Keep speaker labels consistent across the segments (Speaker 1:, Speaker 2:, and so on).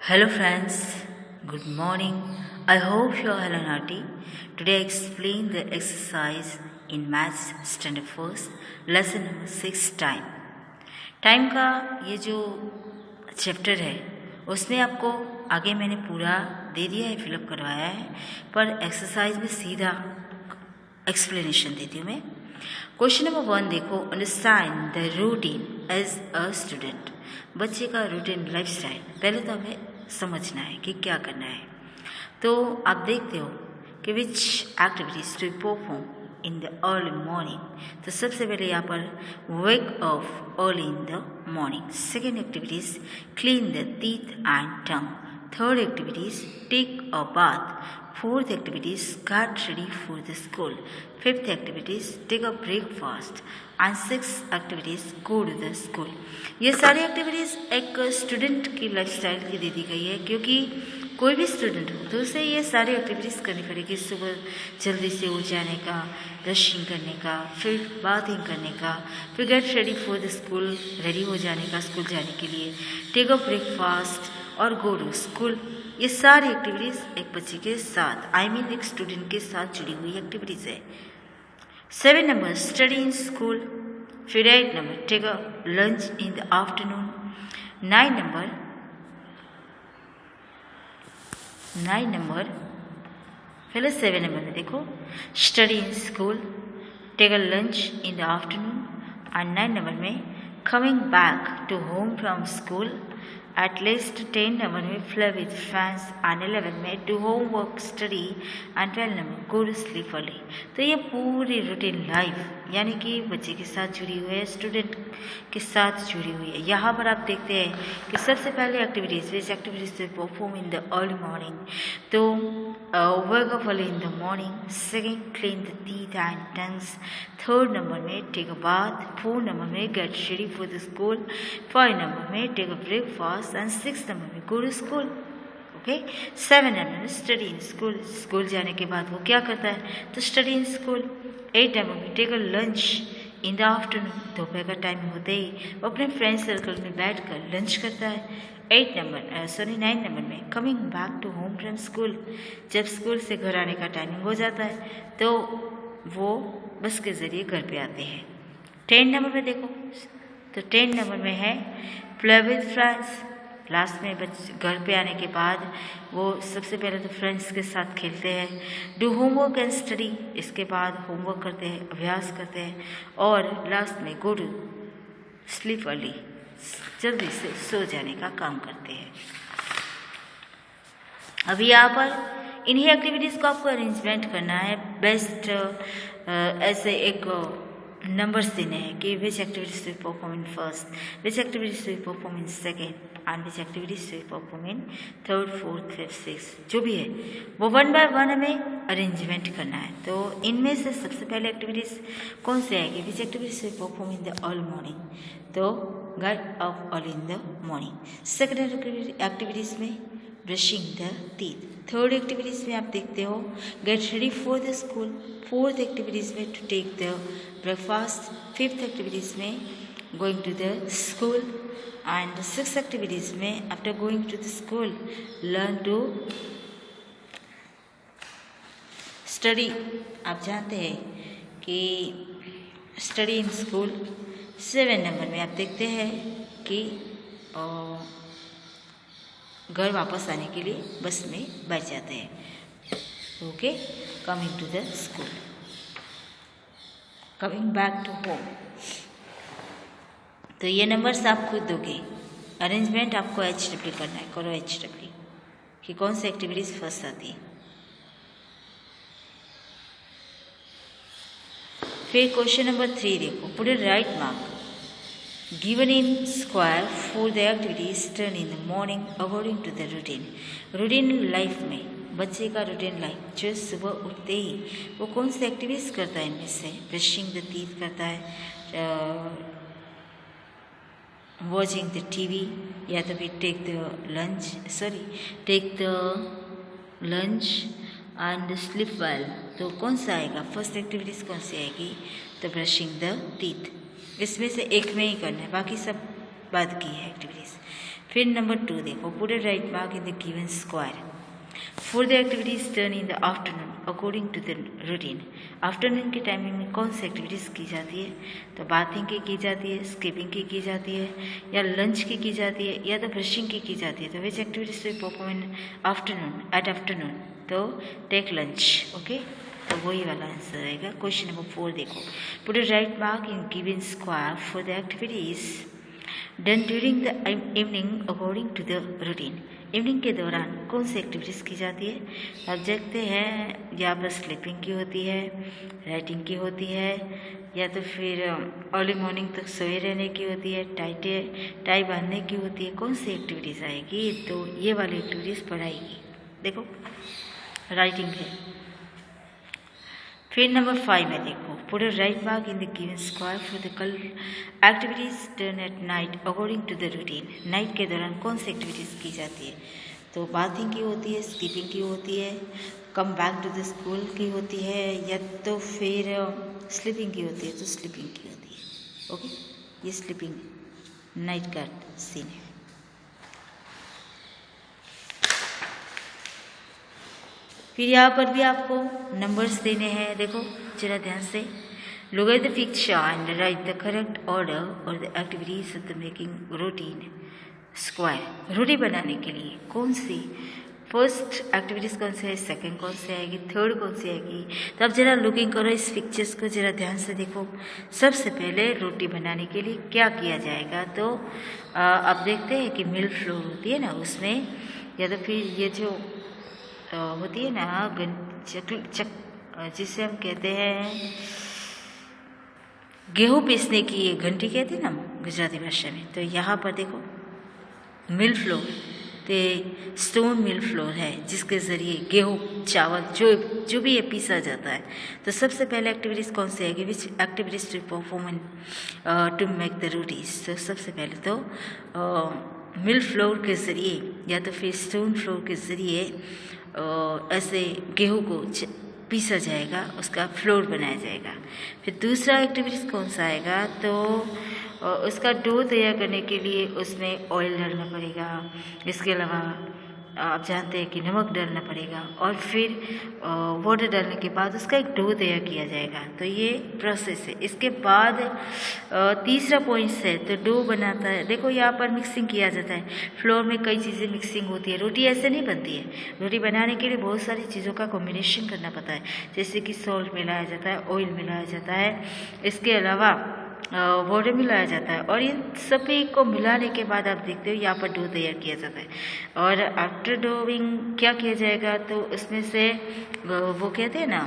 Speaker 1: Hello friends, good morning. I hope you are well and hearty. Today I explain the exercise in Maths Standard First, lesson number 6 time. Time का ये जो chapter है उसमें आपको आगे मैंने पूरा दे दिया है, फिलअप करवाया है, पर एक्सरसाइज में सीधा एक्सप्लेनेशन देती हूँ मैं। क्वेश्चन नंबर 1 देखो, understand the routine as a student. बच्चे का रूटीन लाइफस्टाइल पहले तो हमें समझना है कि क्या करना है। तो आप देखते हो कि which activities to perform in the early morning. तो सबसे पहले यहाँ पर wake up early in the morning. Second activities clean the teeth and tongue. Third activities take a bath. Fourth activities get ready for the school. Fifth activities take a breakfast. And sixth activities go to the school. ये सारी activities एक student की lifestyle की दे दी गई है, क्योंकि कोई भी स्टूडेंट हो तो उसे ये सारी एक्टिविटीज़ करनी पड़ेगी। सुबह जल्दी से उठ जाने का, ब्रशिंग करने का, फिर बाथिंग करने का, फिर gate ready for the school, ready हो जाने का स्कूल जाने के लिए, टेक अ ब्रेकफास्ट और गो टू स्कूल। ये सारी एक्टिविटीज़ एक बच्चे के साथ एक स्टूडेंट के साथ जुड़ी हुई एक्टिविटीज़ है। 7 नंबर स्टडी इन स्कूल। फिर 8 number take a lunch in the afternoon. 9 number पहले 7 नंबर में देखो, study in school, take a lunch in the afternoon. And 9 number में coming back to home from school. At least 10 number में play with friends. And 11 में do homework study. And 12 number go to sleep early. तो ये पूरी routine life यानी कि बच्चे के साथ जुड़ी हुई है, स्टूडेंट के साथ जुड़ी हुई है। यहाँ पर आप देखते हैं कि सबसे पहले activities which activities to perform in the early morning. तो work up early in the morning. Second clean the teeth and tongues. Third number में टेक अ बाथ। 4 नंबर में get ready for the school. 5 number में take a breakfast. And 6 number में go to school. Okay. 7 number में study in school. School जाने के बाद वो क्या करता है, तो स्टडी इन स्कूल। 8 नंबर में take a lunch in the afternoon. दोपहर का टाइम होते ही वो अपने फ्रेंड सर्कल में बैठकर लंच करता है। 9 नंबर में coming back to home from school. जब स्कूल से घर आने का टाइमिंग हो जाता है तो वो बस के ज़रिए घर पे आते हैं। 10 नंबर में देखो, तो 10 नंबर में है प्ले विथ फ्रेंड्स। लास्ट में घर पे आने के बाद वो सबसे पहले तो फ्रेंड्स के साथ खेलते हैं। डू होमवर्क एंड स्टडी, इसके बाद होमवर्क करते हैं, अभ्यास करते हैं। और लास्ट में गो टू स्लीप अर्ली, जल्दी से सो जाने का काम करते हैं। अभी यहाँ पर इन्हीं एक्टिविटीज़ को आपको अरेंजमेंट करना है। बेस्ट ऐसे एक नंबर्स देने हैं कि which activities to perform in first, which activities to perform in second and which activities to perform in third, fourth, fifth, six, जो भी है वो 1 बाय 1 हमें अरेंजमेंट करना है। तो इनमें से सबसे पहले एक्टिविटीज़ कौन सी आएगी, which activities to perform in the early morning, तो get up early in the morning. Second activities में brushing the teeth. Third activities में आप देखते हो get ready for the school. Fourth activities में to take the breakfast. Fifth activities में going to the school. And six activities में after going to the school learn to study. आप जानते हैं कि स्टडी इन स्कूल। 7 नंबर में आप देखते हैं कि घर वापस आने के लिए बस में बैठ जाते हैं। Okay, coming to the school, coming back to home. तो ये नंबर्स आप खुद दोगे, अरेंजमेंट आपको HW करना है। करो HW कि कौन सी एक्टिविटीज़ फर्स्ट आती है। फिर क्वेश्चन नंबर 3 देखो, put a right mark given in square for the activities done in the morning according to the routine। Routine life में बच्चे का रूटीन लाइफ जो सुबह उठते ही वो कौन सी एक्टिविटीज़ करता है, इनमें से ब्रशिंग द टीथ करता है, वॉचिंग द TV, या तो फिर take the lunch and sleep well. तो कौन सा आएगा, फर्स्ट एक्टिविटीज़ कौन सी आएगी, तो ब्रशिंग द टीथ। इसमें से एक में ही करना है, बाकी सब बाद की है एक्टिविटीज़। फिर नंबर 2 देखो, put a right mark in the given square for the activities done in the afternoon according to the routine. Afternoon के टाइमिंग में कौन सी एक्टिविटीज़ की जाती है? तो बाथिंग की जाती है, स्किपिंग की जाती है, या लंच की जाती है, या तो ब्रशिंग की जाती है। तो which activities to perform in afternoon at afternoon? तो टेक लंच। ओके, तो वही वाला आंसर रहेगा। क्वेश्चन नंबर 4 देखो, put a right mark in given square for the activities done during the evening according to the routine. Evening के दौरान कौन सी activities की जाती है? आप देखते हैं यहाँ पर स्लीपिंग की होती है, राइटिंग की होती है, या तो फिर अर्ली मॉर्निंग तक सोए रहने की होती है, टाई बांधने की होती है। कौन सी एक्टिविटीज़ आएगी? तो ये वाली एक्टिविटीज़ पढ़ाएगी। देखो राइटिंग है। फिर नंबर 5 में देखो, put a right mark in the given square for the कल activities done at night according to the routine. Night के दौरान कौन सी एक्टिविटीज़ की जाती है? तो बाथिंग की होती है, स्कीपिंग की होती है, come back to the school की होती है, या तो फिर स्लीपिंग की होती है। तो स्लीपिंग की होती है। ओके, ये स्लीपिंग नाइट का सीन है। फिर यहाँ पर भी आपको नंबर्स देने हैं। देखो जरा ध्यान से, look at the picture and write the correct order और the activities of the making routine square. Routine बनाने के लिए कौन सी फर्स्ट एक्टिविटीज़ कौन सी है, सेकंड कौन सी आएगी, थर्ड कौन सी आएगी? तो अब जरा लुकिंग करो इस पिक्चर्स को, जरा ध्यान से देखो। सबसे पहले रोटी बनाने के लिए क्या किया जाएगा? तो अब देखते हैं कि मिल्क फ्लोर होती है ना, उसमें या तो फिर ये जो होती है ना जिसे हम कहते हैं गेहूँ पीसने की, ये घंटी कहते हैं ना गुजराती भाषा में। तो यहाँ पर देखो मिल्क फ्लोर, तो स्टोन मिल्क फ्लोर है जिसके ज़रिए गेहूँ चावल जो भी ये पीसा जाता है। तो सबसे पहले एक्टिविटीज़ कौन सी आएगी? Which activities to perform to make the rotis. तो सबसे पहले तो मिल्क फ्लोर के ज़रिए या तो फिर स्टोन फ्लोर के ज़रिए ऐसे गेहूँ को पीसा जाएगा, उसका फ्लोर बनाया जाएगा। फिर दूसरा एक्टिविटीज़ कौन सा आएगा? तो उसका डो तैयार करने के लिए उसमें ऑयल डालना पड़ेगा, इसके अलावा आप जानते हैं कि नमक डालना पड़ेगा, और फिर वाटर डालने के बाद उसका एक डो तैयार किया जाएगा। तो ये प्रोसेस है। इसके बाद तीसरा पॉइंट है तो डो बनाता है। देखो यहाँ पर मिक्सिंग किया जाता है, फ्लोर में कई चीज़ें मिक्सिंग होती है। रोटी ऐसे नहीं बनती है। रोटी बनाने के लिए बहुत सारी चीज़ों का कॉम्बिनेशन करना पड़ता है, जैसे कि सॉल्ट मिलाया जाता है, ऑयल मिलाया जाता है, इसके अलावा वाटर मिलाया जाता है, और इन सभी को मिलाने के बाद आप देखते हो यहाँ पर डो तैयार किया जाता है। और आफ्टर डोइंग क्या किया जाएगा? तो उसमें से वो कहते हैं ना,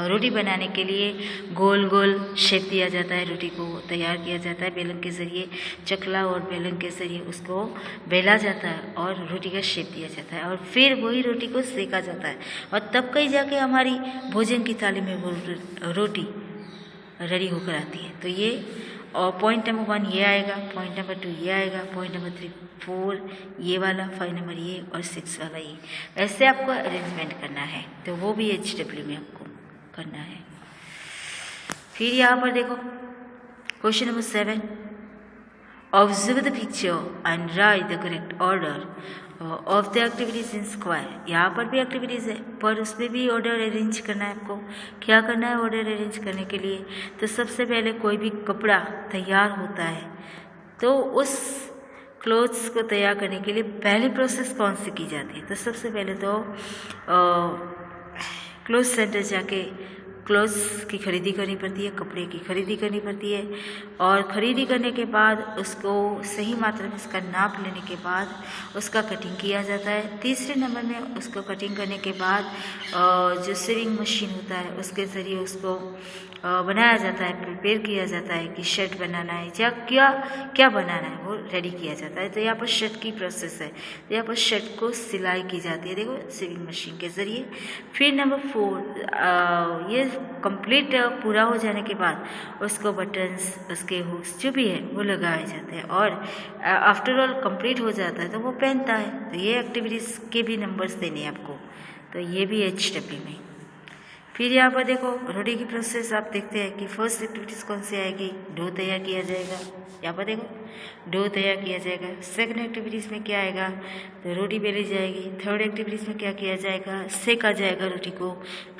Speaker 1: रोटी बनाने के लिए गोल गोल शेप दिया जाता है, रोटी को तैयार किया जाता है बेलन के ज़रिए, चकला और बेलन के ज़रिए उसको बेला जाता है और रोटी का शेप दिया जाता है, और फिर वही रोटी को सेका जाता है, और तब कहीं जाके हमारी भोजन की थाली में वो रोटी रेडी होकर आती है। तो ये और पॉइंट नंबर 1 ये आएगा, पॉइंट नंबर 2 ये आएगा, पॉइंट नंबर 3 4 ये वाला, 5 नंबर ये, और 6 वाला ये। ऐसे आपको अरेंजमेंट करना है, तो वो भी HW में आपको करना है। फिर यहाँ पर देखो question number 7, observe the picture and write the correct order of the activities in square. यहाँ पर भी एक्टिविटीज़ है, पर उसमें भी ऑर्डर अरेंज करना है आपको। क्या करना है ऑर्डर अरेंज करने के लिए? तो सबसे पहले कोई भी कपड़ा तैयार होता है, तो उस क्लोथ्स को तैयार करने के लिए पहली प्रोसेस कौन सी की जाती है? तो सबसे पहले तो क्लोथ सेंटर जाके क्लोथ्स की खरीदी करनी पड़ती है, कपड़े की खरीदी करनी पड़ती है, और ख़रीदी करने के बाद उसको सही मात्रा में उसका नाप लेने के बाद उसका कटिंग किया जाता है। तीसरे नंबर में उसको कटिंग करने के बाद जो सिविंग मशीन होता है उसके ज़रिए उसको बनाया जाता है, प्रिपेयर किया जाता है कि शर्ट बनाना है या क्या बनाना है, वो रेडी किया जाता है। तो यहाँ पर शर्ट की प्रोसेस है, तो यहाँ पर शर्ट को सिलाई की जाती है, देखो सिविंग मशीन के ज़रिए। फिर नंबर 4 ये कंप्लीट पूरा हो जाने के बाद उसको बटन्स, उसके हुक्स जो भी है वो लगाए जाते हैं, और आफ्टर ऑल कंप्लीट हो जाता है तो वो पहनता है। तो ये एक्टिविटीज़ के भी नंबर्स देने हैं आपको, तो ये भी HW में। फिर यहाँ पर देखो रोटी की प्रोसेस आप देखते हैं कि फर्स्ट एक्टिविटीज़ कौन सी आएगी, डो तैयार किया जाएगा। यहाँ पर देखो डो तैयार किया जाएगा। सेकंड एक्टिविटीज़ में क्या आएगा, तो रोटी बेली जाएगी। थर्ड एक्टिविटीज़ में क्या किया जाएगा, सेका जाएगा रोटी को।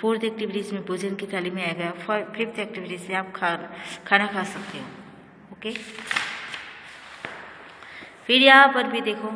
Speaker 1: फोर्थ एक्टिविटीज़ में भोजन की थाली में आएगा। फिफ्थ एक्टिविटीज़ में आप खाना खा सकते हो। ओके, फिर यहाँ पर भी देखो